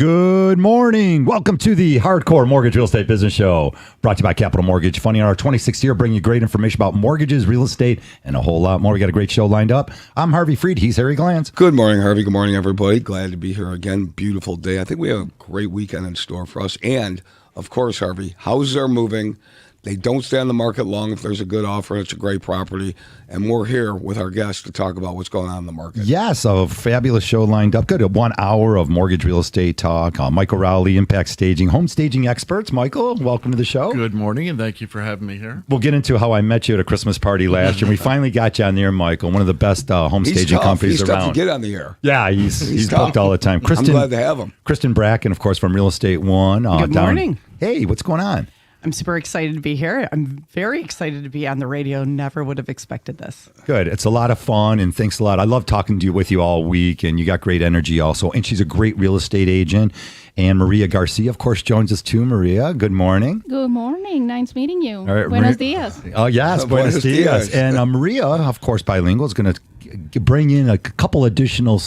Good morning. Welcome to the Hardcore Mortgage Real Estate Business Show, brought to you by Capital Mortgage. Funding our 26th year, bringing you great information about mortgages, real estate, and a whole lot more. We got a great show lined up. I'm Harvey Freed. He's Harry Glanz. Good morning, Harvey. Good morning, everybody. Glad to be here again. Beautiful day. I think we have a great weekend in store for us. And, of course, Harvey, houses are moving. They don't stay on the market long if there's a good offer and it's a great property. And we're here with our guests to talk about what's going on in the market. Yes, a fabulous show lined up. Good. 1 hour of mortgage real estate talk. Michael Rowley, Impact Staging, home staging experts. Michael, welcome to the show. Good morning, and thank you for having me here. We'll get into how I met you at a Christmas party last year. We finally got you on the air, Michael. One of the best home staging companies he's around. He's tough to get on the air. Yeah, he's booked all the time. I'm glad to have him. Christin Bracken, of course, from Real Estate One. Good morning. Hey, what's going on? I'm super excited to be here. I'm very excited to be on the radio. Never would have expected this. Good. It's a lot of fun, and thanks a lot. I love talking to you with you all week, and you got great energy also. And she's a great real estate agent. And Maria Garcia, of course, joins us too. Maria, good morning. Good morning. Nice meeting you. All right, Buenos dias. Oh, yes. Buenos dias. And Maria, of course, bilingual, is going to bring in a couple additional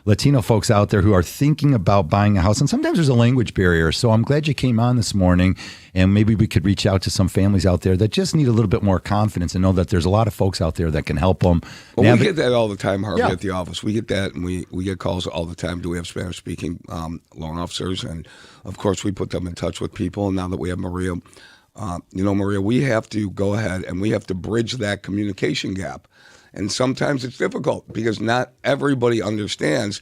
Latino folks out there who are thinking about buying a house. And sometimes there's a language barrier. So I'm glad you came on this morning, and maybe we could reach out to some families out there that just need a little bit more confidence and know that there's a lot of folks out there that can help them. Well, we get that all the time, Harvey, at the office. We get that, and we get calls all the time. Do we have Spanish-speaking loan officers? And, of course, we put them in touch with people. And now that we have Maria, Maria, we have to go ahead and we have to bridge that communication gap. And sometimes it's difficult because not everybody understands.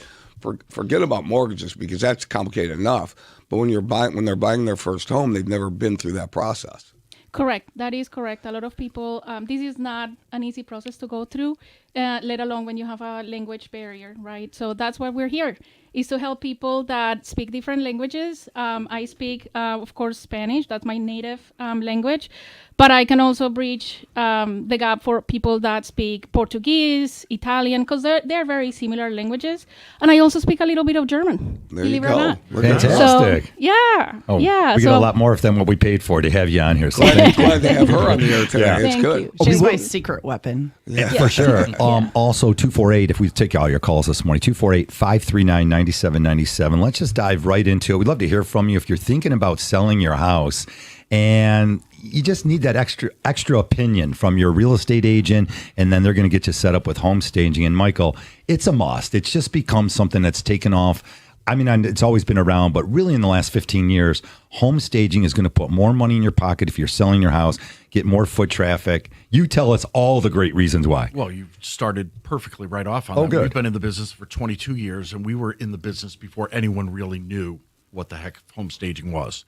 Forget about mortgages because that's complicated enough. But when they're buying their first home, they've never been through that process. Correct. That is correct. A lot of people, this is not an easy process to go through, let alone when you have a language barrier, right? So that's why we're here, is to help people that speak different languages. I speak, of course, Spanish. That's my native language. But I can also bridge the gap for people that speak Portuguese, Italian, because they're very similar languages. And I also speak a little bit of German. There you go. Fantastic. So, yeah. We get a lot more than what we paid for to have you on here. So thank you. Glad to have her on the air today. Yeah. It's Thank good. you. She's my secret weapon. Yeah, for sure. Also, 248, if we take all your calls this morning, 248-539-9797. Let's just dive right into it. We'd love to hear from you if you're thinking about selling your house and you just need that extra opinion from your real estate agent, and then they're going to get you set up with home staging. And Michael, it's a must. It's just become something that's taken off. I mean, it's always been around, but really in the last 15 years, home staging is going to put more money in your pocket if you're selling your house, get more foot traffic. You tell us all the great reasons why. Well, you started perfectly right off on Oh, that. good. We've been in the business for 22 years, and we were in the business before anyone really knew what the heck home staging was.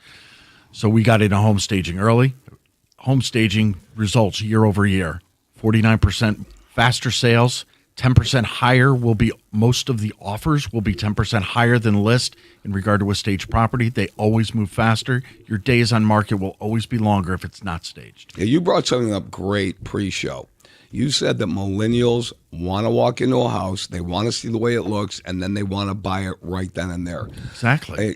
So we got into home staging early. Home staging results year over year, 49% faster sales, 10% higher will be, most of the offers will be 10% higher than list in regard to a staged property. They always move faster. Your days on market will always be longer if it's not staged. Yeah, you brought something up great pre-show. You said that millennials want to walk into a house, they want to see the way it looks, and then they want to buy it right then and there. Exactly.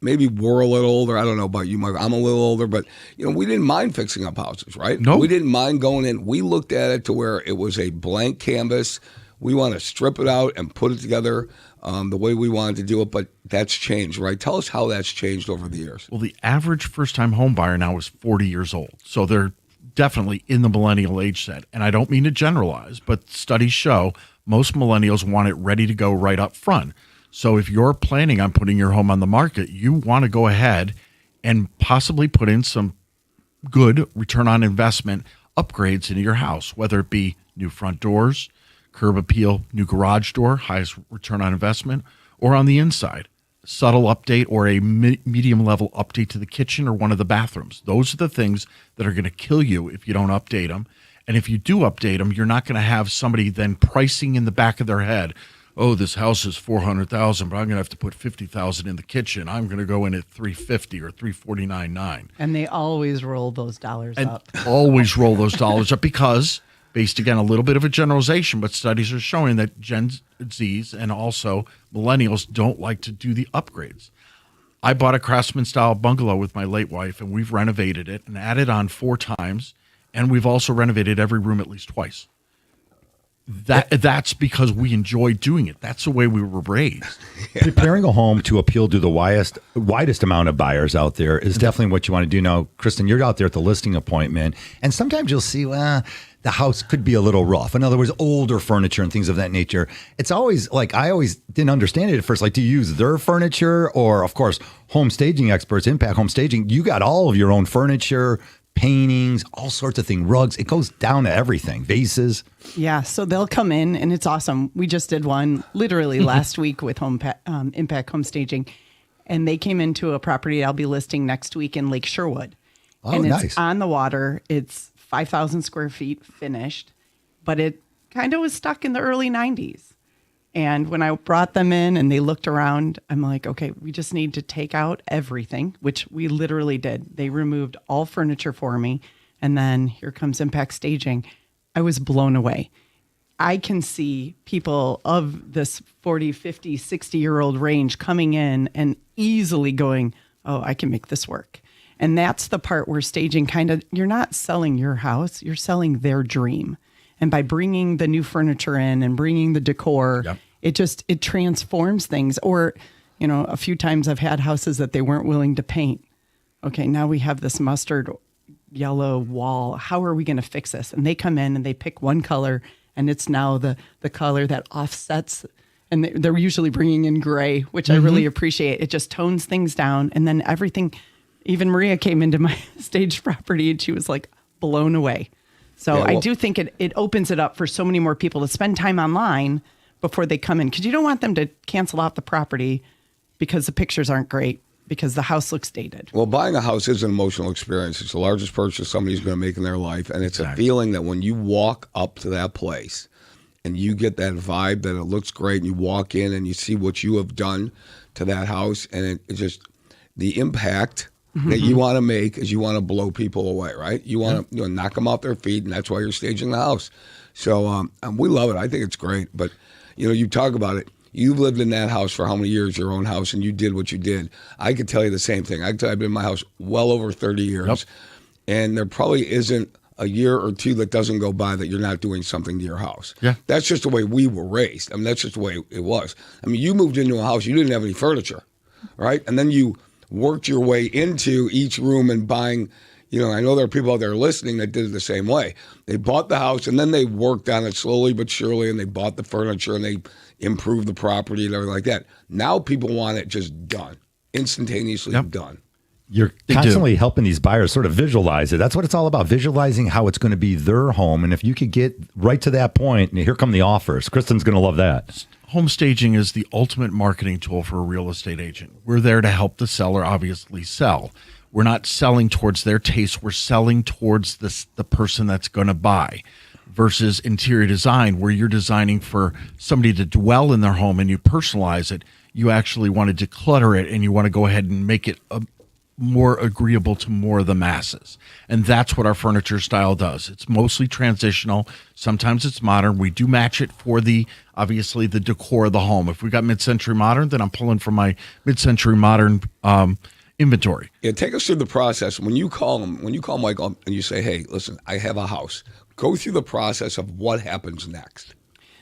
Maybe we're a little older. I don't know about you, Mike. I'm a little older, but we didn't mind fixing up houses, right? No. We didn't mind going in. We looked at it to where it was a blank canvas. We want to strip it out and put it together the way we wanted to do it, but that's changed, right? Tell us how that's changed over the years. Well, the average first-time home buyer now is 40 years old, so they're definitely in the millennial age set. And I don't mean to generalize, but studies show most millennials want it ready to go right up front. So if you're planning on putting your home on the market, you want to go ahead and possibly put in some good return on investment upgrades into your house, whether it be new front doors, curb appeal, new garage door, highest return on investment, or on the inside, subtle update or a medium level update to the kitchen or one of the bathrooms. Those are the things that are going to kill you if you don't update them. And if you do update them, you're not going to have somebody then pricing in the back of their head, oh, this house is $400,000, but I'm going to have to put $50,000 in the kitchen. I'm going to go in at $350,000 or $349,900. And they always roll those dollars up. Always roll those dollars up because, based again, a little bit of a generalization, but studies are showing that Gen Zs and also millennials don't like to do the upgrades. I bought a Craftsman-style bungalow with my late wife, and we've renovated it and added on 4 times, and we've also renovated every room at least twice. That's because we enjoy doing it. That's the way we were raised. Preparing a home to appeal to the widest amount of buyers out there is definitely what you want to do. Now, Christin, you're out there at the listing appointment, and sometimes you'll see, the house could be a little rough. In other words, older furniture and things of that nature. It's always like, I always didn't understand it at first. Like, do you use their furniture? Or, of course, home staging experts, Impact Home Staging, you got all of your own furniture, paintings, all sorts of things, rugs. It goes down to everything, vases. Yeah, so they'll come in, and it's awesome. We just did one literally last week with Impact Home Staging, and they came into a property I'll be listing next week in Lake Sherwood. Oh, and nice. It's on the water. It's 5,000 square feet finished, but it kind of was stuck in the early 90s. And when I brought them in and they looked around, I'm like, okay, we just need to take out everything, which we literally did. They removed all furniture for me. And then here comes Impact Staging. I was blown away. I can see people of this 40, 50, 60-year-old range coming in and easily going, oh, I can make this work. And that's the part where staging you're not selling your house, you're selling their dream. And by bringing the new furniture in and bringing the decor, Yep. it transforms things. Or, a few times I've had houses that they weren't willing to paint. Okay, now we have this mustard yellow wall. How are we going to fix this? And they come in and they pick one color, and it's now the color that offsets. And they're usually bringing in gray, which I really appreciate. It just tones things down. And then everything, even Maria came into my staged property and she was like blown away. So Yeah, well, I do think it opens it up for so many more people to spend time online before they come in, because you don't want them to cancel out the property because the pictures aren't great, because the house looks dated. Well, buying a house is an emotional experience. It's the largest purchase somebody's going to make in their life. And it's a feeling that when you walk up to that place and you get that vibe that it looks great, and you walk in and you see what you have done to that house, and it just, the impact that you want to make is you want to blow people away, right? You want to knock them off their feet, and that's why you're staging the house. So we love it. I think it's great. But, you talk about it. You've lived in that house for how many years, your own house, and you did what you did. I could tell you the same thing. I can tell you I've been in my house well over 30 years, and there probably isn't a year or two that doesn't go by that you're not doing something to your house. Yeah. That's just the way we were raised. I mean, that's just the way it was. I mean, you moved into a house, you didn't have any furniture, right? And then you worked your way into each room and buying, I know there are people out there listening that did it the same way. They bought the house and then they worked on it slowly but surely, and they bought the furniture and they improved the property and everything like that. Now people want it just done, instantaneously done. You're constantly helping these buyers sort of visualize it. That's what it's all about, visualizing how it's going to be their home. And if you could get right to that point, and here come the offers. Kristin's going to love that. Home staging is the ultimate marketing tool for a real estate agent. We're there to help the seller obviously sell. We're not selling towards their taste. We're selling towards the person that's going to buy, versus interior design, where you're designing for somebody to dwell in their home and you personalize it. You actually want to declutter it and you want to go ahead and make it more agreeable to more of the masses. And that's what our furniture style does. It's mostly transitional. Sometimes it's modern. We do match it for obviously the decor of the home. If we got mid-century modern, then I'm pulling from my mid-century modern inventory. Yeah, take us through the process. When you call Michael and you say, hey, listen, I have a house, go through the process of what happens next.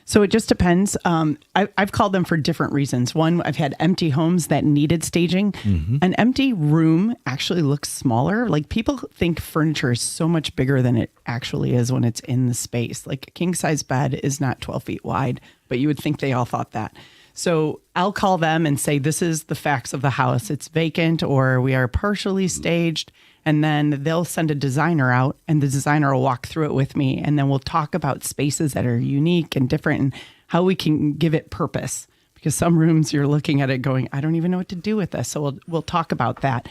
So it just depends. I've called them for different reasons. One, I've had empty homes that needed staging. An empty room actually looks smaller. Like, people think furniture is so much bigger than it actually is when it's in the space. Like, a king size bed is not 12 feet wide, but you would think they all thought that. So I'll call them and say, this is the facts of the house. It's vacant, or we are partially staged. And then they'll send a designer out, and the designer will walk through it with me. And then we'll talk about spaces that are unique and different and how we can give it purpose. Because some rooms you're looking at it going, I don't even know what to do with this. So we'll talk about that.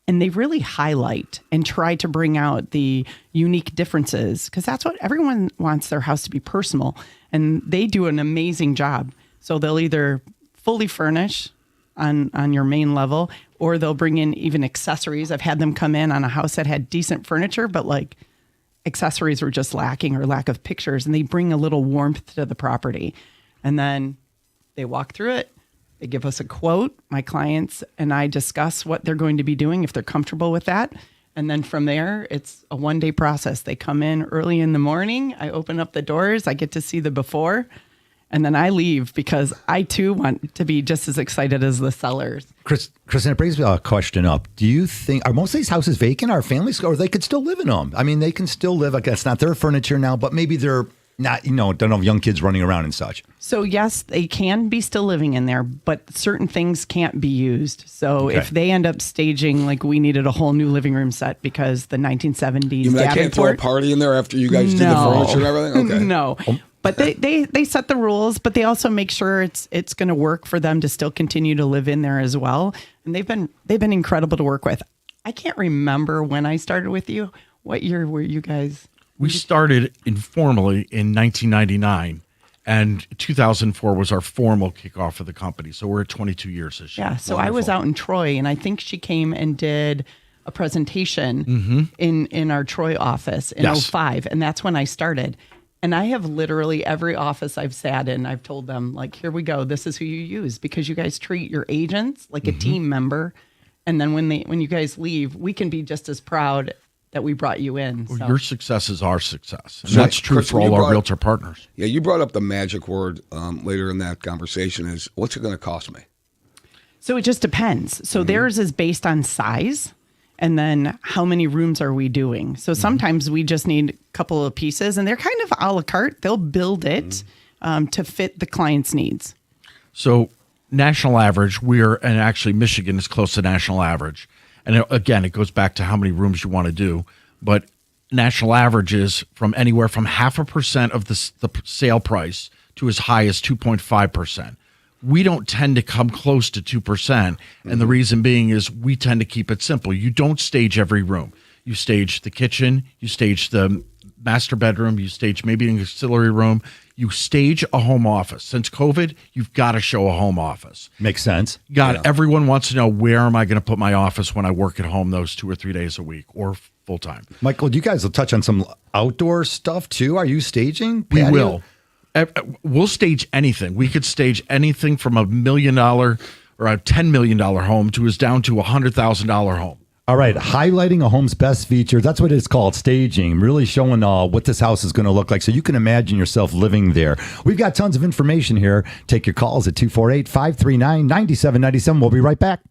And they really highlight and try to bring out the unique differences, because that's what everyone wants, their house to be personal. And they do an amazing job. So they'll either fully furnish on your main level, or they'll bring in even accessories. I've had them come in on a house that had decent furniture, but like accessories were just lacking, or lack of pictures, and they bring a little warmth to the property. And then they walk through it. They give us a quote. My clients and I discuss what they're going to be doing, if they're comfortable with that. And then from there, it's a one-day process. They come in early in the morning. I open up the doors. I get to see the before. And then I leave because I, too, want to be just as excited as the sellers. Christin, it brings me a question up. Do you think, are most of these houses vacant? Are families, or they could still live in them? I mean, they can still live, I guess, not their furniture now, but maybe they're not, don't have young kids running around and such. So yes, they can be still living in there, but certain things can't be used. So if they end up staging, like we needed a whole new living room set because the 1970s. You mean I can't throw a party in there after you guys did the furniture and everything? Okay. No. But they set the rules, but they also make sure it's going to work for them to still continue to live in there as well. And they've been incredible to work with. I can't remember when I started with you. What year were you guys? We started informally in 1999, and 2004 was our formal kickoff of the company. So we're at 22 years this year. Yeah, so I was out in Troy, and I think she came and did a presentation in our Troy office in '05, and that's when I started. And I have literally every office I've sat in, I've told them, like, here we go. This is who you use, because you guys treat your agents like a team member. And then when you guys leave, we can be just as proud that we brought you in. Well, so. your success is our success. And that's true for all our realtor partners. Yeah, you brought up the magic word later in that conversation is, what's it going to cost me? So it just depends. So theirs is based on size. And then how many rooms are we doing? So sometimes we just need a couple of pieces, and they're kind of a la carte. They'll build it to fit the client's needs. So national average, and actually Michigan is close to national average. And again, it goes back to how many rooms you want to do. But national average is from anywhere from 0.5% of the sale price to as high as 2.5%. We don't tend to come close to 2%. And the reason being is we tend to keep it simple. You don't stage every room. You stage the kitchen, you stage the master bedroom, you stage maybe an auxiliary room, you stage a home office. Since COVID, you've got to show a home office. Makes sense. Everyone wants to know, where am I going to put my office when I work at home those 2 or 3 days a week or full time? Michael, you guys will touch on some outdoor stuff too. Are you staging? We patio? will. We'll stage anything. We could stage anything from $1 million or a $10 million home to down to a $100,000 home. All right, highlighting a home's best features. That's what it's called, staging. Really showing what this house is going to look like, so you can imagine yourself living there. We've got tons of information here. Take your calls at 248-539-9797. We'll be right back.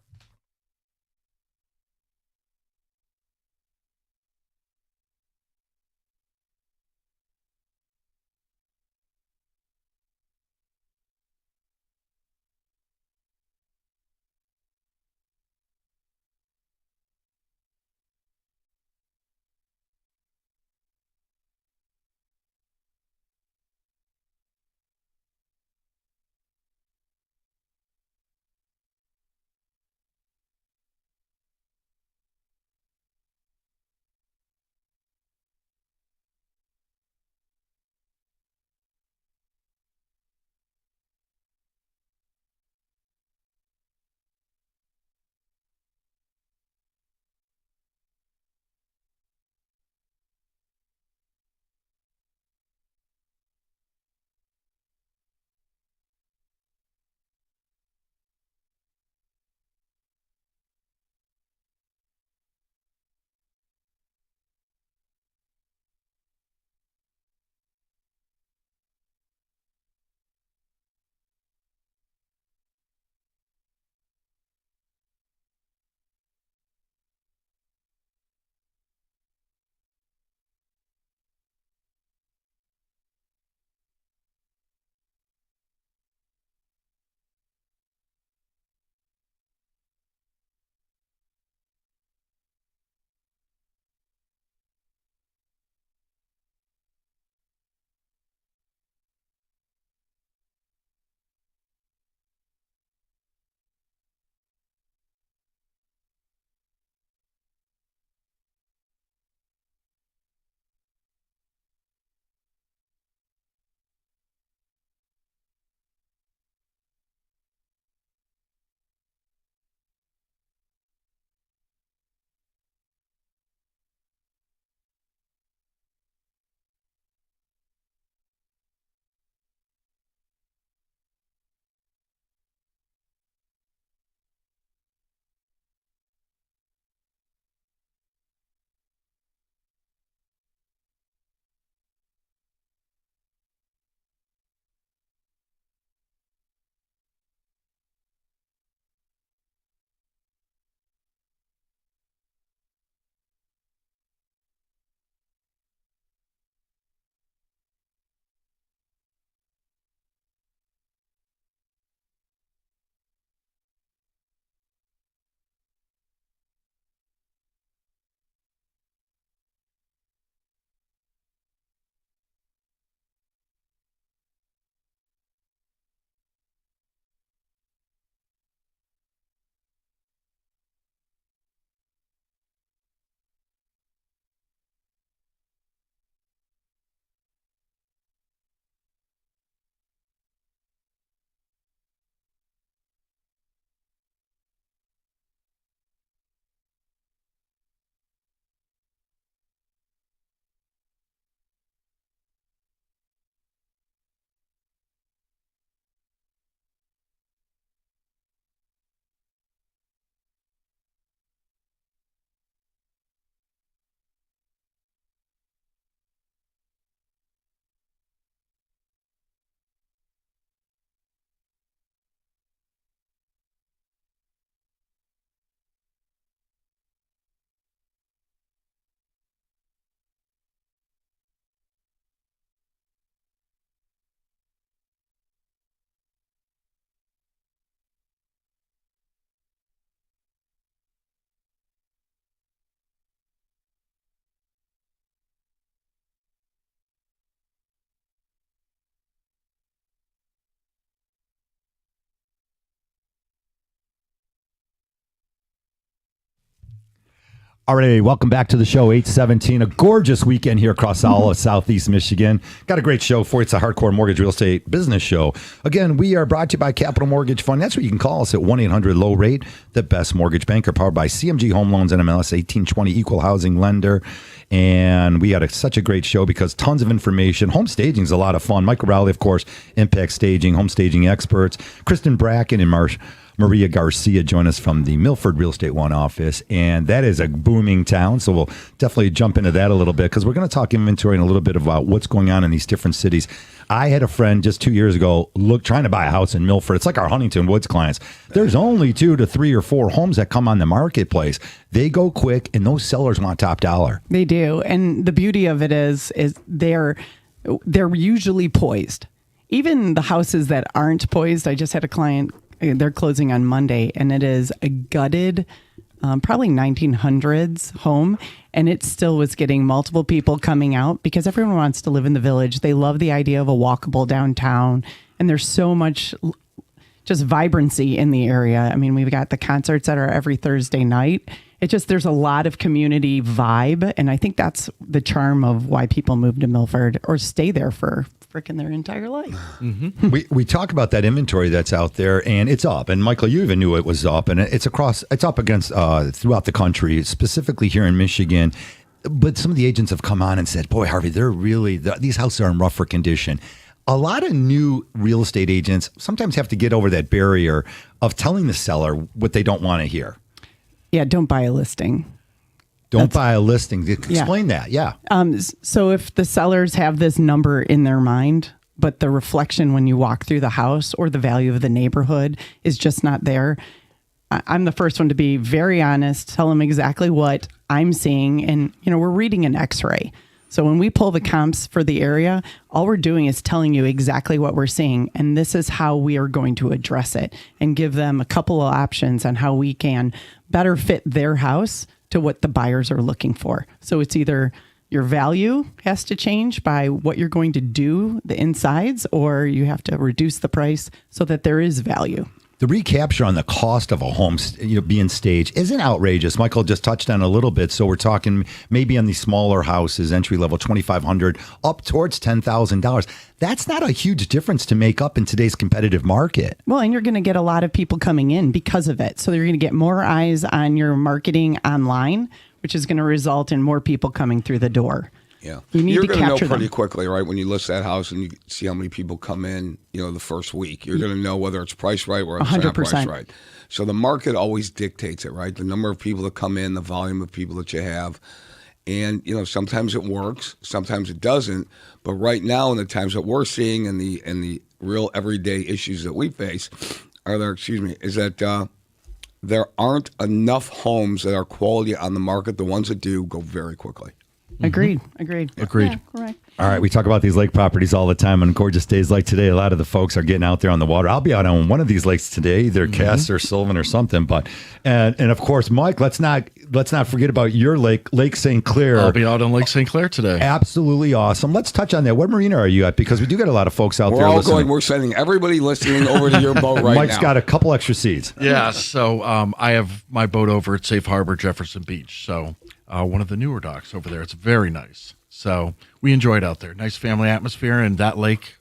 All right, welcome back to the show, 817. A gorgeous weekend here across all of Southeast Michigan. Got a great show for you. It's a hardcore mortgage real estate business show. Again, we are brought to you by Capital Mortgage Fund. That's where you can call us at 1-800-LOW-RATE, the best mortgage banker, powered by CMG Home Loans and MLS 1820 Equal Housing Lender. And we had such a great show because tons of information. Home staging is a lot of fun. Michael Rowley, of course, Impact Staging, home staging experts. Christin, Bracken, and Maria Garcia join us from the Milford Real Estate One office, and that is a booming town, so we'll definitely jump into that a little bit because we're going to talk inventory and a little bit about what's going on in these different cities. I had a friend just 2 years ago trying to buy a house in Milford. It's like our Huntington Woods clients. There's only 2 to 3 or 4 homes that come on the marketplace. They go quick, and those sellers want top dollar. They do, and the beauty of it is they're usually poised. Even the houses that aren't poised, I just had a client. They're closing on Monday, and it is a gutted, probably 1900s home, and it still was getting multiple people coming out because everyone wants to live in the village. They love the idea of a walkable downtown, and there's so much just vibrancy in the area. I mean, we've got the concerts that are every Thursday night. There's a lot of community vibe, and I think that's the charm of why people move to Milford or stay there for freaking their entire life. Mm-hmm. We talk about that inventory that's out there, and it's up. And Michael, you even knew it was up, and it's up against throughout the country, specifically here in Michigan. But some of the agents have come on and said, "Boy, Harvey, these houses are in rougher condition." A lot of new real estate agents sometimes have to get over that barrier of telling the seller what they don't want to hear. Yeah, don't buy a listing. Don't buy a listing. Explain that. Yeah. So if the sellers have this number in their mind, but the reflection when you walk through the house or the value of the neighborhood is just not there, I'm the first one to be very honest, tell them exactly what I'm seeing. And, we're reading an x-ray. So when we pull the comps for the area, all we're doing is telling you exactly what we're seeing. And this is how we are going to address it and give them a couple of options on how we can better fit their house to what the buyers are looking for. So it's either your value has to change by what you're going to do, the insides, or you have to reduce the price so that there is value. The recapture on the cost of a home being staged isn't outrageous. Michael just touched on a little bit. So we're talking maybe on these smaller houses, entry level, $2,500 up towards $10,000. That's not a huge difference to make up in today's competitive market. Well, and you're going to get a lot of people coming in because of it. So you're going to get more eyes on your marketing online, which is going to result in more people coming through the door. Yeah, you're going to know pretty quickly, right? When you list that house and you see how many people come in, the first week, you're going to know whether it's priced right or it's not priced right. So the market always dictates it, right? The number of people that come in, the volume of people that you have. And, sometimes it works, sometimes it doesn't. But right now, in the times that we're seeing and the real everyday issues that we face, is that there aren't enough homes that are quality on the market. The ones that do go very quickly. Agreed. Yeah, correct. All right, we talk about these lake properties all the time on gorgeous days like today. A lot of the folks are getting out there on the water. I'll be out on one of these lakes today, either Cass or Sylvan or something. But and of course, Mike, let's not forget about your lake, Lake St. Clair. I'll be out on Lake St. Clair today. Absolutely awesome. Let's touch on that. What marina are you at? Because we do get a lot of folks out there listening. We're sending everybody listening over to your boat right now. Mike's got a couple extra seats. Yeah, so I have my boat over at Safe Harbor, Jefferson Beach. So one of the newer docks over there. It's very nice. So we enjoyed out there. Nice family atmosphere, and that lake,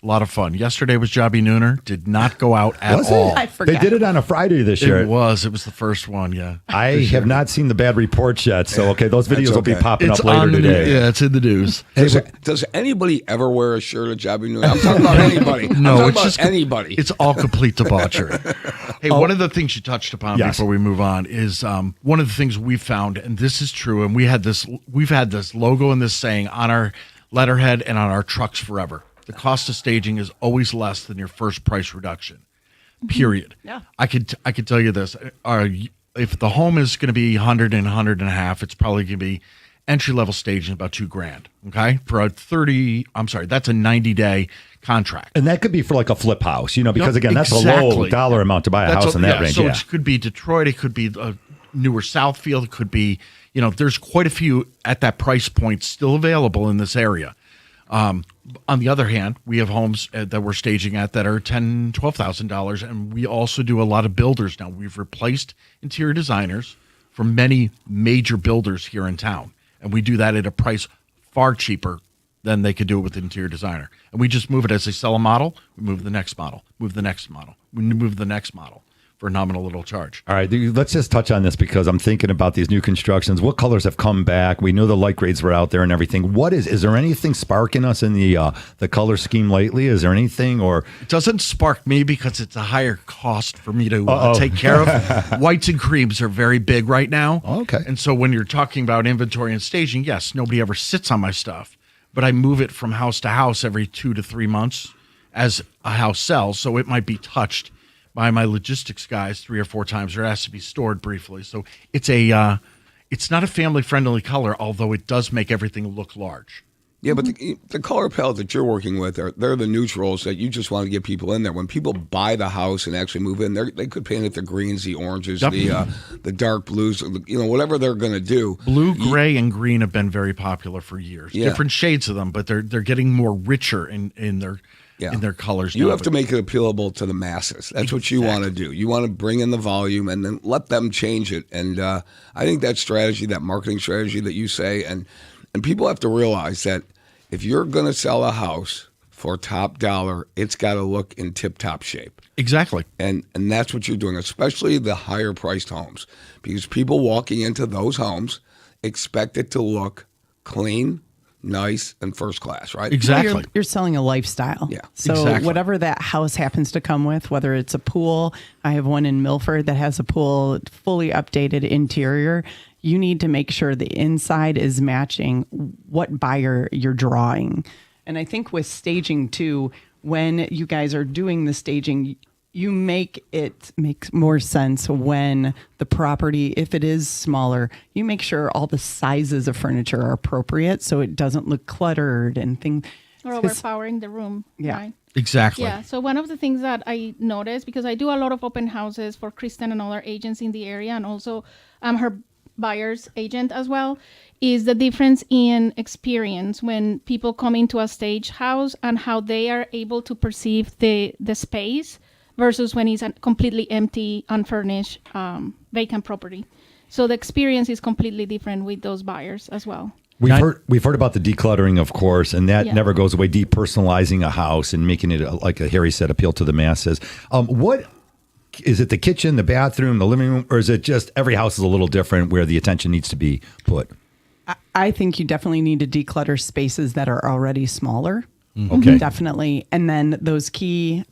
a lot of fun. Yesterday was Jobby Nooner. Did not go out at all. I forgot. They did it on a Friday this year. It was the first one, yeah. I have not seen the bad reports yet, so those videos will be popping It's up later today. Yeah, it's in the news. Does anybody ever wear a shirt at Jobby Nooner? I'm talking about anybody. No, it's just anybody. It's all complete debauchery. Hey, one of the things you touched upon before we move on is one of the things we found, and this is true, and we've had this logo and this saying on our letterhead and on our trucks forever. The cost of staging is always less than your first price reduction. Period. Yeah. I could tell you this. If the home is going to be 100 and 100 and a half, it's probably going to be entry level staging about $2,000. Okay. For a that's a 90-day contract. And that could be for like a flip house, because again, that's a low dollar amount to buy a house in that range. So it could be Detroit. It could be a newer Southfield. It could be, there's quite a few at that price point still available in this area. On the other hand, we have homes that we're staging at that are $10,000, $12,000, and we also do a lot of builders now. We've replaced interior designers from many major builders here in town. And we do that at a price far cheaper than they could do it with the interior designer. And we just move it as they sell a model, we move the next model, move the next model, we move the next model for a nominal little charge. All right, let's just touch on this because I'm thinking about these new constructions. What colors have come back? We know the light grades were out there and everything. Is there anything sparking us in the color scheme lately? Is there anything or It doesn't spark me because it's a higher cost for me to take care of. Whites and creams are very big right now. Okay. And so when you're talking about inventory and staging, yes, nobody ever sits on my stuff, but I move it from house to house every 2 to 3 months as a house sells. So it might be touched by my logistics guys 3 or 4 times, or it has to be stored briefly. So it's it's not a family-friendly color, although it does make everything look large. Yeah, but the color palette that you're working with, they're the neutrals that you just want to get people in there. When people buy the house and actually move in, they could paint it the greens, the oranges, the dark blues, whatever they're going to do. Blue, gray, and green have been very popular for years. Yeah. Different shades of them, but they're getting more richer in their colors. You now. have to make it appealable to the masses. That's what you want to do. You want to bring in the volume and then let them change it. And I think that strategy, that marketing strategy that you say, and people have to realize that if you're going to sell a house for top dollar, it's got to look in tip-top shape. Exactly. And that's what you're doing, especially the higher priced homes, because people walking into those homes expect it to look clean, nice, and first class, right? Exactly. Well, you're selling a lifestyle. Yeah. So Exactly. whatever that house happens to come with, whether it's a pool, I have one in Milford that has a pool, fully updated interior. You need to make sure the inside is matching what buyer you're drawing. And I think with staging too, when you guys are doing the staging, you make it make more sense when the property, if it is smaller, you make sure all the sizes of furniture are appropriate so it doesn't look cluttered and things. Or overpowering the room. Yeah. Right? Exactly. Yeah. So one of the things that I noticed, because I do a lot of open houses for Christin and other agents in the area, and also her buyer's agent as well, is the difference in experience when people come into a stage house and how they are able to perceive the space versus when it's a completely empty, unfurnished, vacant property. So the experience is completely different with those buyers as well. We've heard about the decluttering, of course, and that never goes away. Depersonalizing a house and making it, like Harry said, appeal to the masses. What is it? The kitchen, the bathroom, the living room, or is it just every house is a little different where the attention needs to be put? I think you definitely need to declutter spaces that are already smaller. Okay. Definitely. And then those key,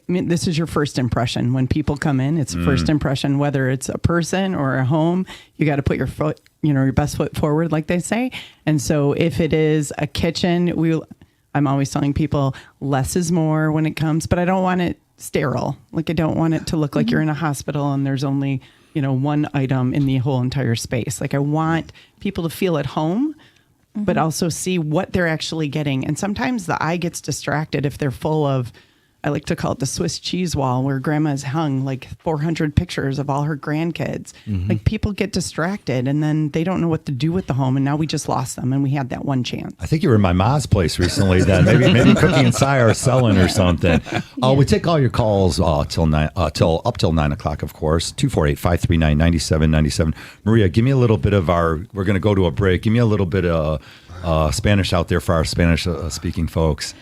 this is your first impression. When people come in, it's a first impression, whether it's a person or a home, you got to put your foot, your best foot forward, like they say. And so if it is a kitchen, I'm always telling people less is more when it comes, but I don't want it sterile. Like I don't want it to look like you're in a hospital and there's only, one item in the whole entire space. Like I want people to feel at home, but also see what they're actually getting. And sometimes the eye gets distracted if they're full of, I like to call it the Swiss cheese wall, where grandma's hung like 400 pictures of all her grandkids. Like people get distracted and then they don't know what to do with the home. And now we just lost them and we had that one chance. I think you were in my mom's place recently then. Maybe Cookie and Si are selling or something. We take all your calls till 9 o'clock, of course. 248-539-9797. Maria, give me a little bit of we're going to go to a break. Give me a little bit of Spanish out there for our Spanish speaking folks.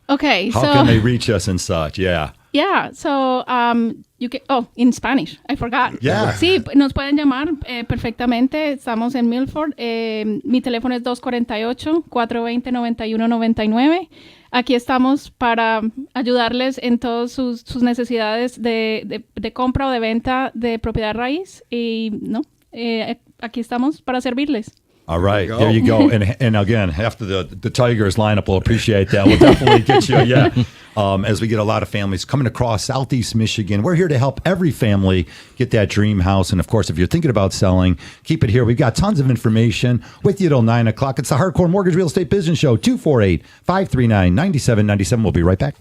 Okay, How can they reach us and such? Yeah. Yeah, so you can, in Spanish, I forgot. Yeah. Sí, nos pueden llamar perfectamente. Estamos en Milford. Mi teléfono es 248-420-9199. Aquí estamos para ayudarles en todas sus necesidades de compra o de venta de propiedad raíz. Y aquí estamos para servirles. All right, there you go. And again, after the Tigers lineup, we'll appreciate that. We'll definitely get you, as we get a lot of families coming across Southeast Michigan. We're here to help every family get that dream house. And of course, if you're thinking about selling, keep it here. We've got tons of information with you till 9 o'clock. It's the Hardcore Mortgage Real Estate Business Show, 248-539-9797. We'll be right back.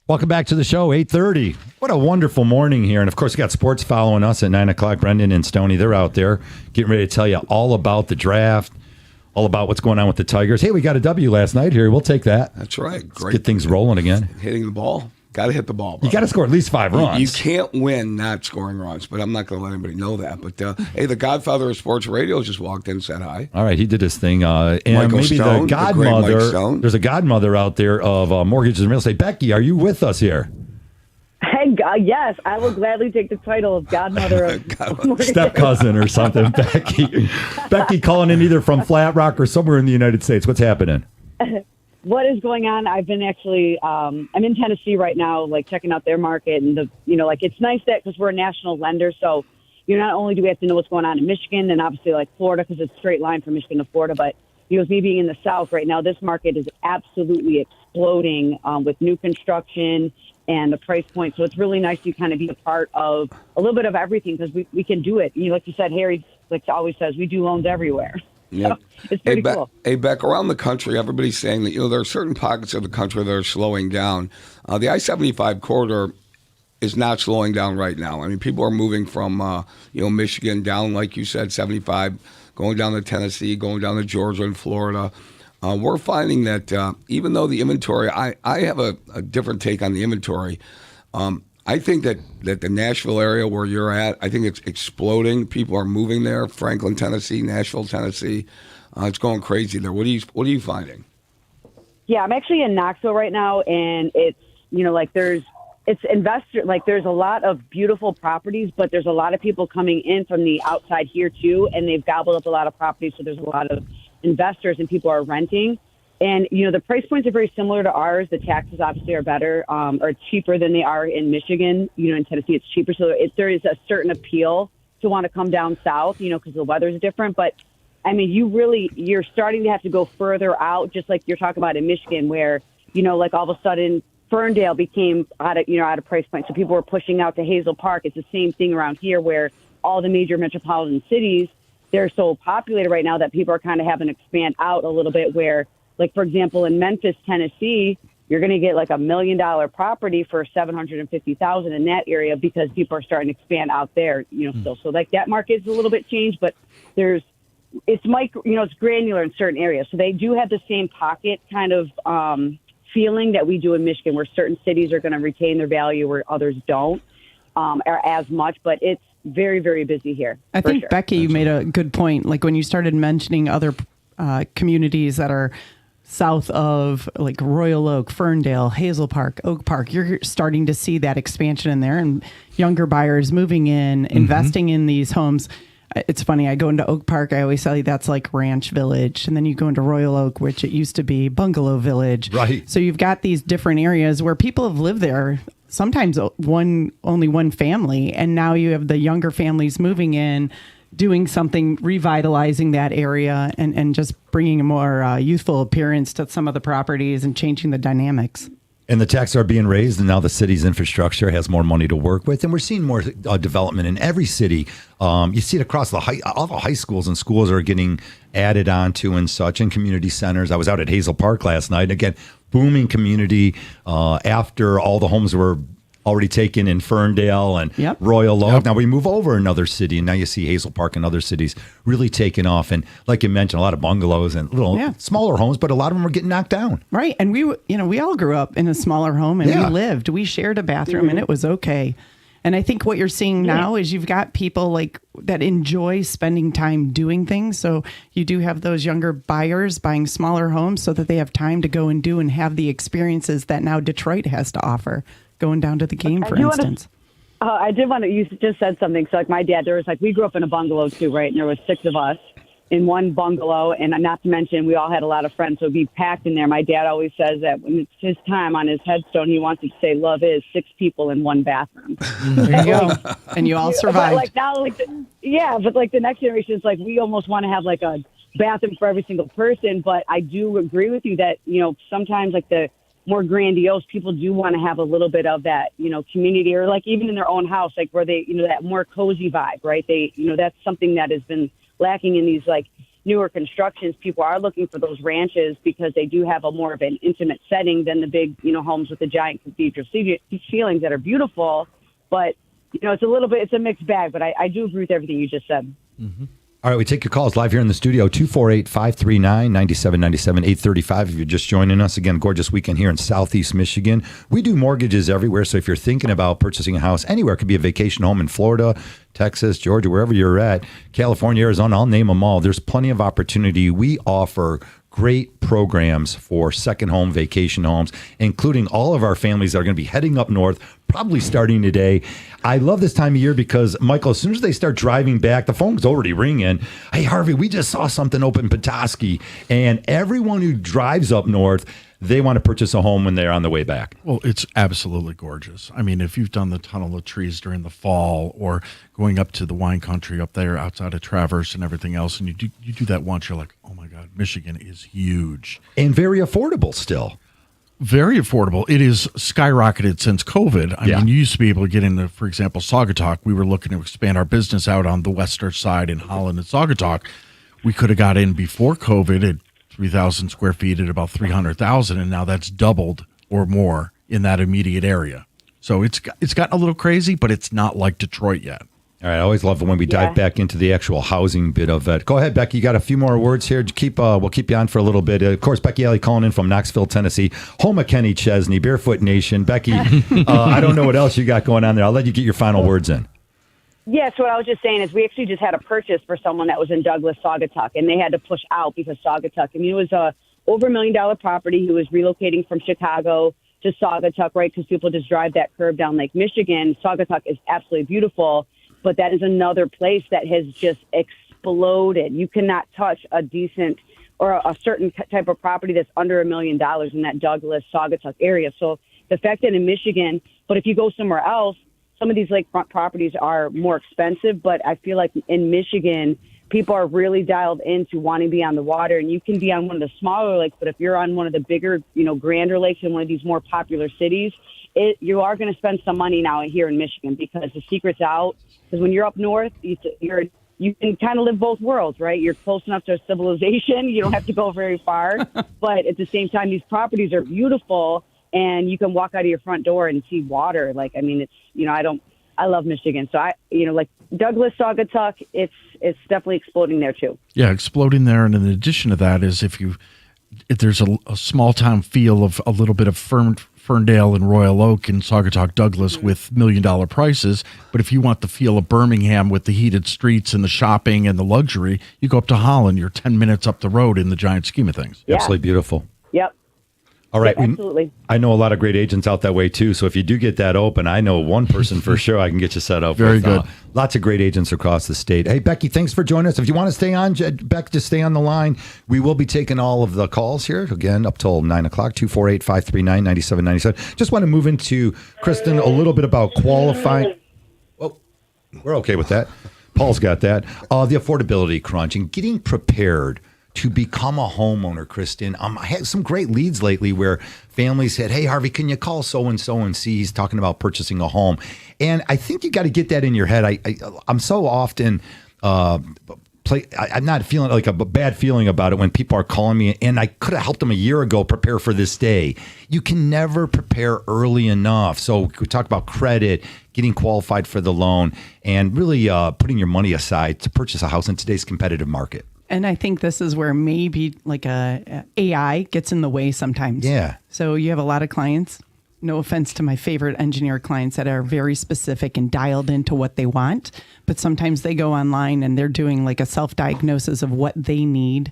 Welcome back to the show, 8:30. What a wonderful morning here. And, of course, we got sports following us at 9 o'clock. Brendan and Stoney, they're out there getting ready to tell you all about the draft, all about what's going on with the Tigers. Hey, we got a W last night here. We'll take that. That's right. Let's get things rolling again. Hitting the ball. Got to hit the ball, bro. You got to score at least 5 runs. You can't win not scoring runs, but I'm not going to let anybody know that. But, hey, the godfather of sports radio just walked in and said hi. All right, he did his thing. And Michael maybe Stone, the the great Mike godmother, Stone. there's a godmother out there of mortgages and real estate. Becky, are you with us here? Hey, yes, I will gladly take the title of godmother of Step cousin or something. Becky calling in either from Flat Rock or somewhere in the United States. What's happening? What is going on? I've been actually, I'm in Tennessee right now, like checking out their market, and it's nice that because we're a national lender, so not only do we have to know what's going on in Michigan and obviously like Florida because it's a straight line from Michigan to Florida, but with me being in the South right now, this market is absolutely exploding with new construction and the price point. So it's really nice to kind of be a part of a little bit of everything because we can do it. Like you said, Harry always says, we do loans everywhere. Yep. So it's pretty cool. Hey, Beck, around the country, everybody's saying that, there are certain pockets of the country that are slowing down. The I-75 corridor is not slowing down right now. I mean, people are moving from, Michigan down, like you said, 75, going down to Tennessee, going down to Georgia and Florida. We're finding that even though the inventory, I have a different take on the inventory. I think that the Nashville area where you're at, I think it's exploding. People are moving there. Franklin, Tennessee, Nashville, Tennessee. It's going crazy there. What are you finding? Yeah, I'm actually in Knoxville right now, and it's there's a lot of beautiful properties, but there's a lot of people coming in from the outside here too, and they've gobbled up a lot of properties. So there's a lot of investors and people are renting. And, the price points are very similar to ours. The taxes obviously are better or cheaper than they are in Michigan. In Tennessee, it's cheaper. So there is a certain appeal to want to come down south, because the weather's different. But, I mean, you're starting to have to go further out, just like you're talking about in Michigan, where, like all of a sudden Ferndale became out of price point. So people were pushing out to Hazel Park. It's the same thing around here where all the major metropolitan cities, they're so populated right now that people are kind of having to expand out a little bit where, like, for example, in Memphis, Tennessee, you're going to get like $1 million property for $750,000 in that area because people are starting to expand out there, still. So like that market is a little bit changed, but it's micro, it's granular in certain areas. So they do have the same pocket kind of feeling that we do in Michigan, where certain cities are going to retain their value where others don't, or as much, but it's very, very busy here. I think, Becky, you made a good point. Like when you started mentioning other communities that are south of like Royal Oak, Ferndale, Hazel Park, Oak Park, you're starting to see that expansion in there and younger buyers moving in, investing in these homes. It's funny, I go into Oak Park, I always say that's like Ranch Village. And then you go into Royal Oak, which it used to be Bungalow Village. Right. So you've got these different areas where people have lived there, sometimes only one family. And now you have the younger families moving in, doing something, revitalizing that area and just bringing a more youthful appearance to some of the properties and changing the dynamics. And the taxes are being raised, and now the city's infrastructure has more money to work with. And we're seeing more development in every city. You see it across all the high schools, and schools are getting added onto and such, and community centers. I was out at Hazel Park last night. Again, booming community after all the homes were already taken in Ferndale and Royal Oak. Now we move over another city, and now you see Hazel Park and other cities really taking off. And like you mentioned, a lot of bungalows and little smaller homes, but a lot of them are getting knocked down. Right. And we all grew up in a smaller home, and we shared a bathroom, and it was okay. And I think what you're seeing now is you've got people like that enjoy spending time doing things. So you do have those younger buyers buying smaller homes so that they have time to go and do and have the experiences that now Detroit has to offer. Going down to the game, for instance. I did want to, you just said something. So like my dad, we grew up in a bungalow too, right? And there was 6 of us in one bungalow. And not to mention, we all had a lot of friends. So it'd be packed in there. My dad always says that when it's his time on his headstone, he wants to say love is 6 people in one bathroom. There you go. And you all survived. But like now, but like the next generation is like, we almost want to have like a bathroom for every single person. But I do agree with you that, sometimes like the more grandiose, people do want to have a little bit of that, community, or like even in their own house, like where they, that more cozy vibe, right? They, that's something that has been lacking in these like, newer constructions, people are looking for those ranches because they do have a more of an intimate setting than the big, homes with the giant cathedral ceilings that are beautiful. But, it's a mixed bag, but I do agree with everything you just said. Mm-hmm. All right, we take your calls live here in the studio, 248-539-9797, 835. If you're just joining us, again, gorgeous weekend here in Southeast Michigan. We do mortgages everywhere, so if you're thinking about purchasing a house anywhere, it could be a vacation home in Florida, Texas, Georgia, wherever you're at, California, Arizona, I'll name them all. There's plenty of opportunity. We offer great programs for second home, vacation homes, including all of our families that are going to be heading up north, probably starting today. I love this time of year because, Michael, as soon as they start driving back, the phone's already ringing. Hey, Harvey, we just saw something open in Petoskey. And everyone who drives up north, they want to purchase a home when they're on the way back. Well, it's absolutely gorgeous. I mean, if you've done the tunnel of trees during the fall or going up to the wine country up there outside of Traverse and everything else, and you do that once, you're like, oh my God, Michigan is huge. And very affordable still. Very affordable. It is skyrocketed since COVID. I mean, you used to be able to get into, for example, Saugatuck. We were looking to expand our business out on the western side in Holland and Saugatuck. We could have got in before COVID at 3,000 square feet at about 300,000, and now that's doubled or more in that immediate area. So it's gotten a little crazy, but it's not like Detroit yet. All right, I always love it when we dive back into the actual housing bit of it. Go ahead, Becky. You got a few more words here. We'll keep you on for a little bit. Of course, Becky Alley calling in from Knoxville, Tennessee, home of Kenny Chesney, Barefoot Nation. Becky, I don't know what else you got going on there. I'll let you get your final words in. Yeah, so what I was just saying is we actually just had a purchase for someone that was in Douglas, Saugatuck, and they had to push out because Saugatuck, it was a over $1 million property. He was relocating from Chicago to Saugatuck, right, because people just drive that curve down Lake Michigan. Saugatuck is absolutely beautiful, but that is another place that has just exploded. You cannot touch a decent or a certain type of property that's under $1 million in that Douglas, Saugatuck area. So the fact that in Michigan, but if you go somewhere else, some of these lakefront properties are more expensive, but I feel like in Michigan, people are really dialed into wanting to be on the water, and you can be on one of the smaller lakes, but if you're on one of the bigger, grander lakes in one of these more popular cities, you are going to spend some money now here in Michigan because the secret's out. Because when you're up north, you can kind of live both worlds, right? You're close enough to civilization. You don't have to go very far. But at the same time, these properties are beautiful, and you can walk out of your front door and see water. I love Michigan. So like Douglas, Saugatuck, it's definitely exploding there too. Yeah, exploding there. And in addition to that is if there's a small town feel of a little bit of Ferndale and Royal Oak and Saugatuck Douglas with $1 million prices. But if you want the feel of Birmingham with the heated streets and the shopping and the luxury, you go up to Holland. You're 10 minutes up the road in the giant scheme of things. Yeah. Absolutely beautiful. Yep. All right. Yeah, absolutely. I know a lot of great agents out that way, too. So if you do get that open, I know one person for sure I can get you set up Very with. good. Lots of great agents across the state. Hey, Becky, thanks for joining us. If you want to stay on, Beck, just stay on the line. We will be taking all of the calls here, again, up till 9 o'clock, 248-539-9797. Just want to move into, Christin, a little bit about qualifying. Well, we're okay with that. Paul's got that. The affordability crunch and getting prepared to become a homeowner, Christin. I had some great leads lately where families said, hey, Harvey, can you call so-and-so and see? He's talking about purchasing a home. And I think you got to get that in your head. I'm so often I'm not feeling like a bad feeling about it when people are calling me, and I could have helped them a year ago prepare for this day. You can never prepare early enough. So we talk about credit, getting qualified for the loan, and really putting your money aside to purchase a house in today's competitive market. And I think this is where maybe like a AI gets in the way sometimes. Yeah. So you have a lot of clients, no offense to my favorite engineer clients, that are very specific and dialed into what they want. But sometimes they go online and they're doing like a self-diagnosis of what they need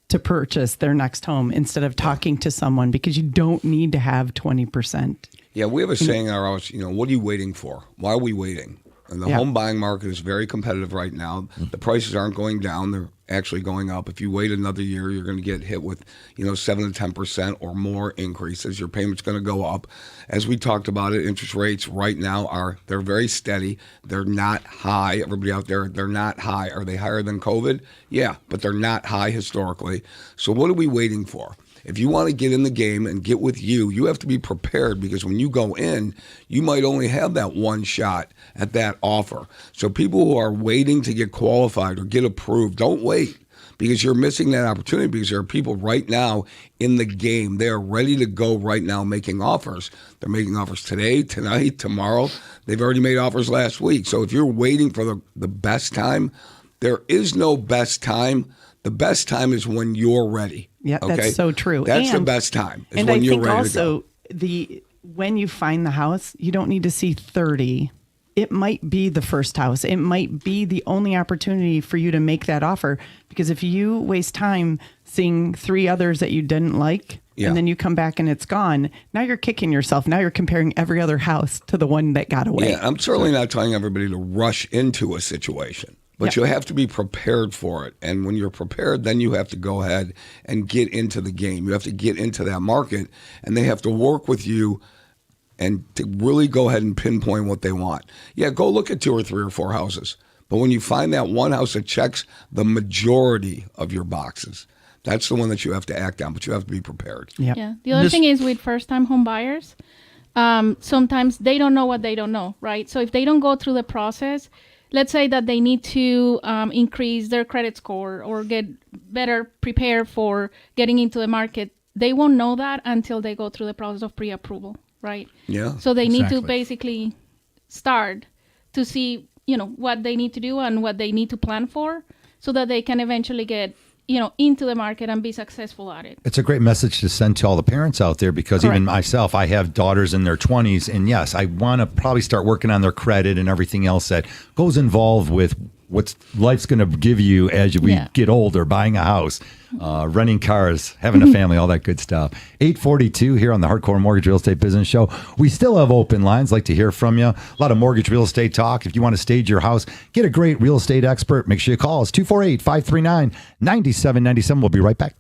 to purchase their next home instead of talking to someone, because you don't need to have 20%. Yeah, we have a saying in our house, what are you waiting for? Why are we waiting? And the home buying market is very competitive right now. The prices aren't going down. They're actually going up. If you wait another year, you're going to get hit with, 7 to 10% or more increases. Your payment's going to go up. As we talked about it, interest rates right now they're very steady. They're not high. Everybody out there, they're not high. Are they higher than COVID? Yeah, but they're not high historically. So what are we waiting for? If you want to get in the game and get with you have to be prepared, because when you go in, you might only have that one shot at that offer. So people who are waiting to get qualified or get approved, don't wait. because you're missing that opportunity because there are people right now in the game. They are ready to go right now making offers. They're making offers today, tonight, tomorrow. They've already made offers last week. So if you're waiting for the best time, there is no best time. The best time is when you're ready. Yeah, okay? that's so true. That's the And- best time is And when I you're think ready also to go. when you find the house, you don't need to see 30. It might be the first house. It might be the only opportunity for you to make that offer. Because if you waste time seeing 3 others that you didn't like, Yeah. and then you come back and it's gone, now you're kicking yourself. Now you're comparing every other house to the one that got away. Yeah, I'm certainly not telling everybody to rush into a situation, but Yeah. you have to be prepared for it. And when you're prepared, then you have to go ahead and get into the game. You have to get into that market, and they have to work with you and to really go ahead and pinpoint what they want. Yeah, go look at 2 or 3 or 4 houses. But when you find that one house that checks the majority of your boxes, that's the one that you have to act on, but you have to be prepared. Yep. Yeah. The other thing is with first-time home buyers, sometimes they don't know what they don't know, right? So if they don't go through the process, let's say that they need to increase their credit score or get better prepared for getting into the market, they won't know that until they go through the process of pre-approval, right? Yeah. So they need to Exactly. basically start to see, what they need to do and what they need to plan for so that they can eventually get, into the market and be successful at it. It's a great message to send to all the parents out there because even Correct. myself, I have daughters in their 20s. And yes, I want to probably start working on their credit and everything else that goes involved with what life's going to give you as we Yeah. get older, buying a house, renting cars, having a family, all that good stuff. 842 here on the Hardcore Mortgage Real Estate Business Show. We still have open lines. Like to hear from you. A lot of mortgage real estate talk. If you want to stage your house, get a great real estate expert. Make sure you call us 248-539-9797. We'll be right back.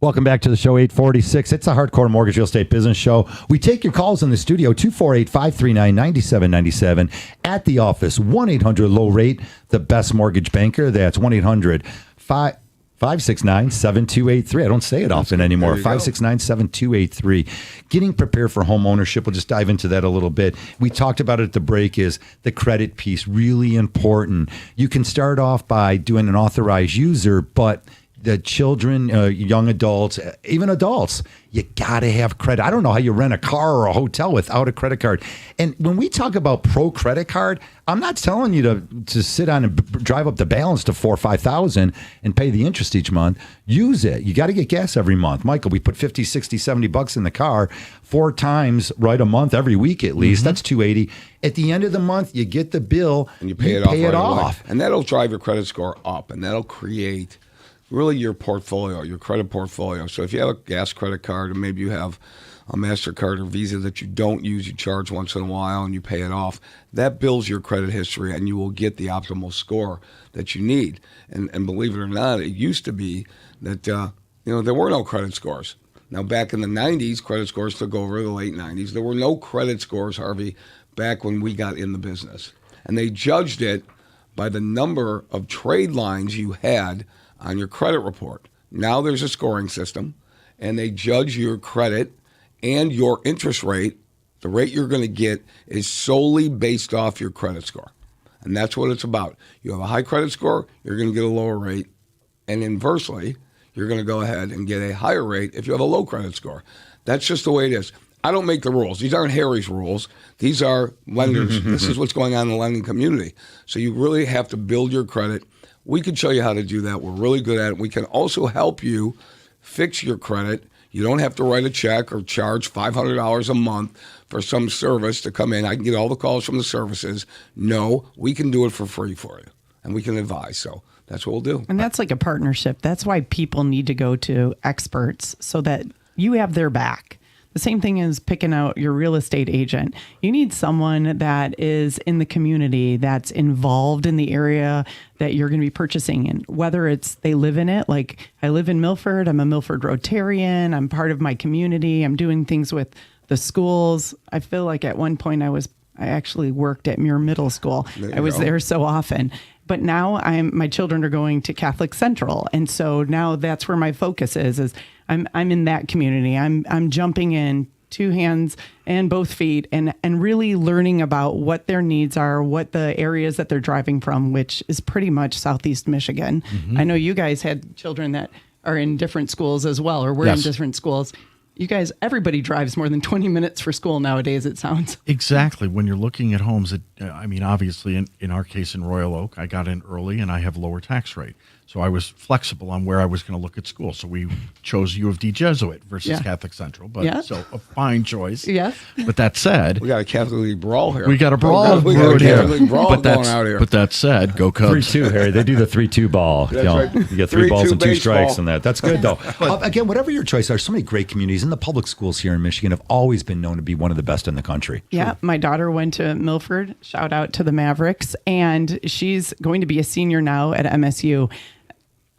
Welcome back to the show, 846. It's a Hardcore Mortgage Real Estate Business Show. We take your calls in the studio, 248-539-9797. At the office, 1-800-LOW-RATE, the best mortgage banker. That's 1-800-569-7283. I don't say it often anymore. 569-7283. Getting prepared for home ownership. We'll just dive into that a little bit. We talked about it at the break. Is the credit piece really important? You can start off by doing an authorized user, but the children, young adults, even adults, you got to have credit. I don't know how you rent a car or a hotel without a credit card. And when we talk about pro credit card, I'm not telling you to sit on and drive up the balance to $4,000 or $5,000 and pay the interest each month. Use it. You got to get gas every month. Michael, we put 50, 60, 70 bucks in the car 4 times, right, a month, every week at least. That's $280. At the end of the month, you get the bill and you pay it off. And that'll drive your credit score up, and that'll create really your portfolio, your credit portfolio. So if you have a gas credit card and maybe you have a MasterCard or Visa that you don't use, you charge once in a while and you pay it off, that builds your credit history and you will get the optimal score that you need. And believe it or not, it used to be that there were no credit scores. Now, back in the 90s, credit scores took over, the late 90s. There were no credit scores, Harvey, back when we got in the business. And they judged it by the number of trade lines you had on your credit report. Now there's a scoring system, and they judge your credit and your interest rate. The rate you're going to get is solely based off your credit score. And that's what it's about. You have a high credit score, you're going to get a lower rate. And inversely, you're going to go ahead and get a higher rate if you have a low credit score. That's just the way it is. I don't make the rules. These aren't Harry's rules. These are lenders. This is what's going on in the lending community. So you really have to build your credit. We can show you how to do that. We're really good at it. We can also help you fix your credit. You don't have to write a check or charge $500 a month for some service to come in. I can get all the calls from the services. No, we can do it for free for you, and we can advise. So that's what we'll do. And that's like a partnership. That's why people need to go to experts so that you have their back. The same thing as picking out your real estate agent. You need someone that is in the community, that's involved in the area that you're going to be purchasing in, whether it's they live in it. Like I live in Milford. I'm a Milford Rotarian. I'm part of my community. I'm doing things with the schools. I feel like at one point I actually worked at Muir Middle School. I was there so often. But now my children are going to Catholic Central. And so now that's where my focus is I'm in that community. I'm jumping in 2 hands and both feet and really learning about what their needs are, what the areas that they're driving from, which is pretty much Southeast Michigan. I know you guys had children that are in different schools as well, or we're in different schools. You guys, everybody drives more than 20 minutes for school nowadays, it sounds. Exactly. When you're looking at homes, obviously in our case in Royal Oak, I got in early and I have lower tax rate. So I was flexible on where I was going to look at school. So we chose U of D Jesuit versus Catholic Central. But so a fine choice. Yes. But that said, we got a Catholic League brawl here. We got a brawl. We got a Catholic League brawl going out here. But that said, go Cubs. 3-2, Harry. They do the 3-2 ball. That's right. You get 3 balls and 2 strikes baseball. on that. That's good, though. Again, whatever your choice, there's so many great communities. And the public schools here in Michigan have always been known to be one of the best in the country. Yeah. My daughter went to Milford. Shout out to the Mavericks. And she's going to be a senior now at MSU.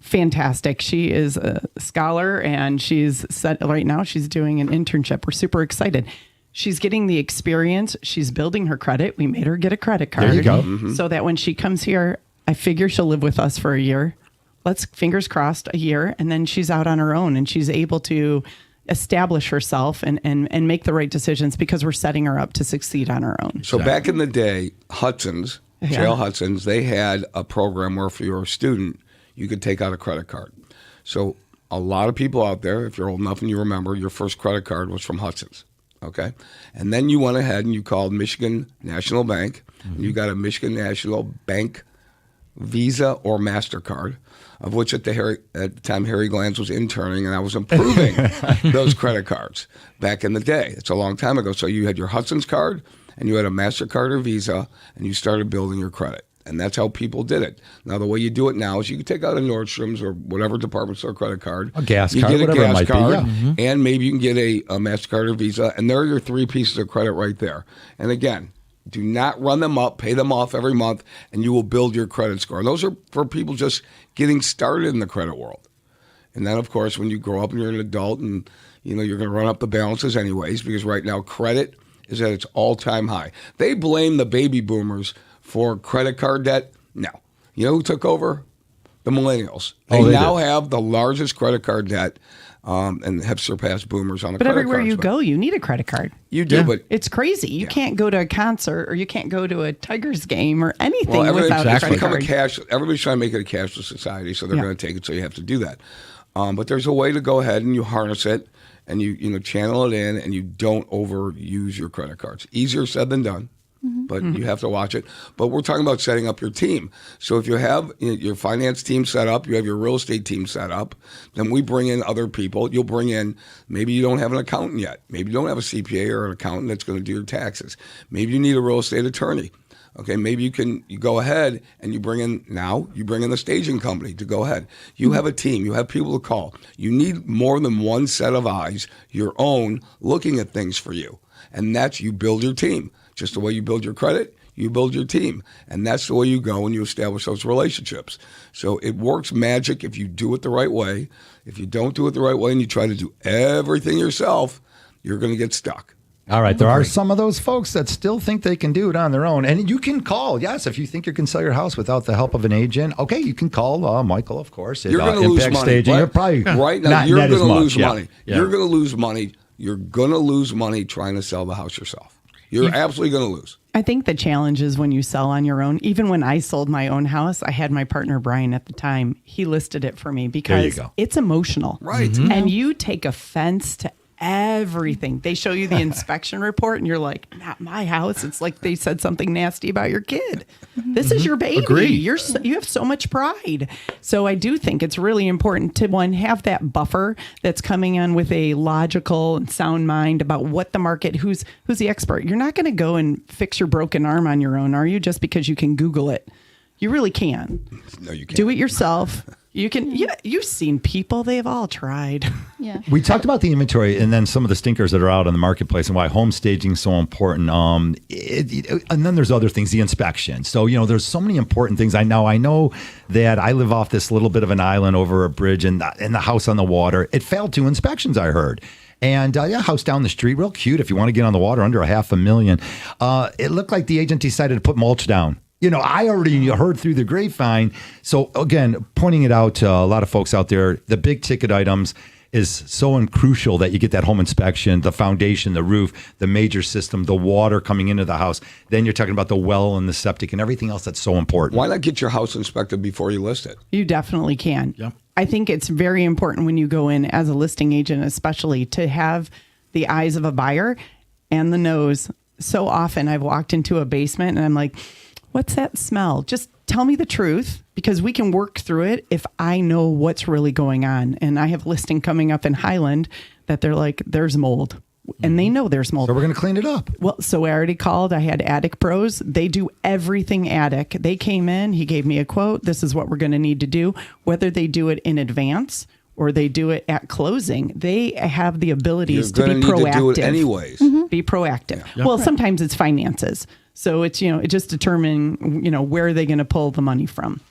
Fantastic. She is a scholar and she's set right now. She's doing an internship. We're super excited. She's getting the experience. She's building her credit. We made her get a credit card. There you go. So that when she comes here, I figure she'll live with us for a year. Let's fingers crossed a year. And then she's out on her own and she's able to establish herself and make the right decisions because we're setting her up to succeed on her own. So back in the day, Hudson's, Jail Hudson's, they had a program where if you were a student, you could take out a credit card. So a lot of people out there, if you're old enough and you remember, your first credit card was from Hudson's, okay? And then you went ahead and you called Michigan National Bank, and you got a Michigan National Bank Visa or MasterCard, of which at the time Harry Glanz was interning, and I was improving those credit cards back in the day. It's a long time ago. So you had your Hudson's card, and you had a MasterCard or Visa, and you started building your credit. And that's how people did it. Now, the way you do it now is you can take out a Nordstrom's or whatever department store credit card. A gas you card, get a whatever gas it might card, be. and maybe you can get a MasterCard or Visa, and there are your 3 pieces of credit right there. And again, do not run them up, pay them off every month, and you will build your credit score. And those are for people just getting started in the credit world. And then, of course, when you grow up and you're an adult and, you're going to run up the balances anyways, because right now credit is at its all-time high. They blame the baby boomers for credit card debt. No. You know who took over? The millennials. They now have the largest credit card debt and have surpassed boomers on the credit card. But everywhere you go, you need a credit card. You do, but it's crazy. You can't go to a concert or you can't go to a Tigers game or anything without it's a credit become card. Everybody's trying to make it a cashless society, so they're going to take it, so you have to do that. But there's a way to go ahead and you harness it and you channel it in and you don't overuse your credit cards. Easier said than done. But you have to watch it. But we're talking about setting up your team. So if you have your finance team set up, you have your real estate team set up, then we bring in other people. You'll bring in, maybe you don't have an accountant yet. Maybe you don't have a CPA or an accountant that's going to do your taxes. Maybe you need a real estate attorney. Okay, maybe you go ahead and you bring in the staging company to go ahead. You have a team. You have people to call. You need more than one set of eyes, your own, looking at things for you. And that's, you build your team. Just the way you build your credit, you build your team. And that's the way you go and you establish those relationships. So it works magic if you do it the right way. If you don't do it the right way and you try to do everything yourself, you're going to get stuck. All right. There are some of those folks that still think they can do it on their own. And you can call. Yes, if you think you can sell your house without the help of an agent, okay, you can call Michael, of course. You're going to lose money. Staging. You're probably right now, you're going to lose money. Yeah. You're going to lose money. You're going to lose money trying to sell the house yourself. You're absolutely going to lose. I think the challenge is when you sell on your own. Even when I sold my own house, I had my partner, Brian, at the time. He listed it for me because it's emotional. Right. Mm-hmm. And you take offense to everything. They show you the inspection report and you're like, not my house. It's like they said something nasty about your kid. This is your baby. Agree. You have so much pride. So I do think it's really important to, one, have that buffer that's coming in with a logical and sound mind about what the market, who's the expert. You're not going to go and fix your broken arm on your own, are you? Just because you can Google it. You really can. No, you can't. Do it yourself. You can. Yeah, you've seen people. They've all tried. Yeah. We talked about the inventory and then some of the stinkers that are out in the marketplace and why home staging is so important. And then there's other things, the inspection. So, there's so many important things. I know that I live off this little bit of an island over a bridge and the house on the water. It failed 2 inspections, I heard. And house down the street, real cute. If you want to get on the water, under $500,000. It looked like the agent decided to put mulch down. I already heard through the grapevine. So again, pointing it out to a lot of folks out there, the big ticket items is so crucial that you get that home inspection, the foundation, the roof, the major system, the water coming into the house. Then you're talking about the well and the septic and everything else that's so important. Why not get your house inspected before you list it? You definitely can. Yep. I think it's very important when you go in as a listing agent, especially to have the eyes of a buyer and the nose. So often I've walked into a basement and I'm like, what's that smell? Just tell me the truth because we can work through it if I know what's really going on. And I have listing coming up in Highland that they're like, there's mold. And they know there's mold. So we're going to clean it up. Well, so I already called. I had Attic Pros. They do everything attic. They came in. He gave me a quote. This is what we're going to need to do. Whether they do it in advance or they do it at closing, they have the abilities to be proactive. You're going to need to do it anyways. Mm-hmm. Be proactive. Yeah. Well, sometimes it's finances. So it's, it just determine, where are they going to pull the money from?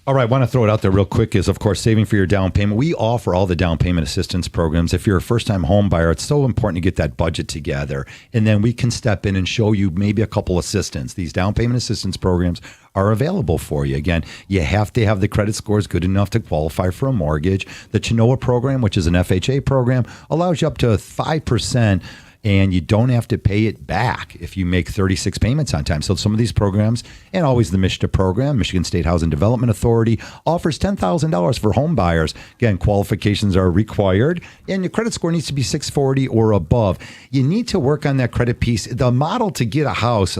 All right, I want to throw it out there real quick is, of course, saving for your down payment. We offer all the down payment assistance programs. If you're a first-time home buyer, it's so important to get that budget together. And then we can step in and show you maybe a couple assistance. These down payment assistance programs are available for you. Again, you have to have the credit scores good enough to qualify for a mortgage. The Chenoa program, which is an FHA program, allows you up to 5%. And you don't have to pay it back if you make 36 payments on time. So some of these programs, and always the MSHDA program, Michigan State Housing Development Authority, offers $10,000 for home buyers. Again, qualifications are required, and your credit score needs to be 640 or above. You need to work on that credit piece. The model to get a house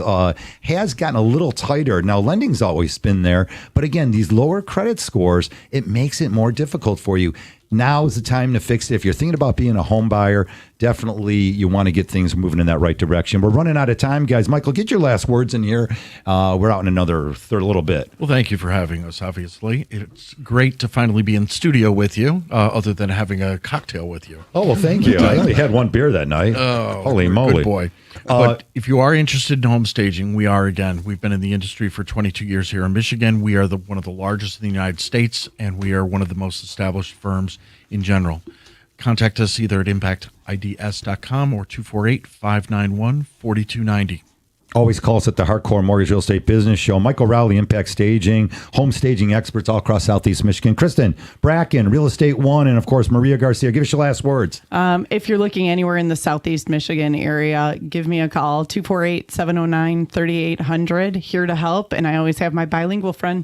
has gotten a little tighter. Now, lending's always been there, but again, these lower credit scores, it makes it more difficult for you. Now is the time to fix it. If you're thinking about being a home buyer, definitely you want to get things moving in that right direction. We're running out of time, guys. Michael, get your last words in here. We're out in another little bit. Well, thank you for having us, obviously. It's great to finally be in studio with you, other than having a cocktail with you. Oh, well, thank you. I only had one beer that night. Oh, holy moly. Good boy. But if you are interested in home staging, we've been in the industry for 22 years here in Michigan. We are one of the largest in the United States, and we are one of the most established firms in general. Contact us either at impactids.com or 248-591-4290. Always call us at the Hardcore Mortgage Real Estate Business Show. Michael Rowley, Impact Staging, home staging experts all across Southeast Michigan. Christin, Bracken, Real Estate One, and of course, Maria Garcia. Give us your last words. If you're looking anywhere in the Southeast Michigan area, give me a call, 248-709-3800. Here to help, and I always have my bilingual friend.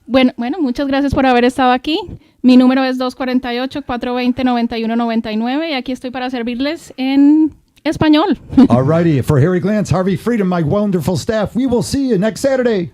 Bueno, muchas gracias por haber estado aquí. Mi número es 248-420-9199 y aquí estoy para servirles en español. All righty. For Harry Glantz, Harvey Freedom, my wonderful staff, we will see you next Saturday.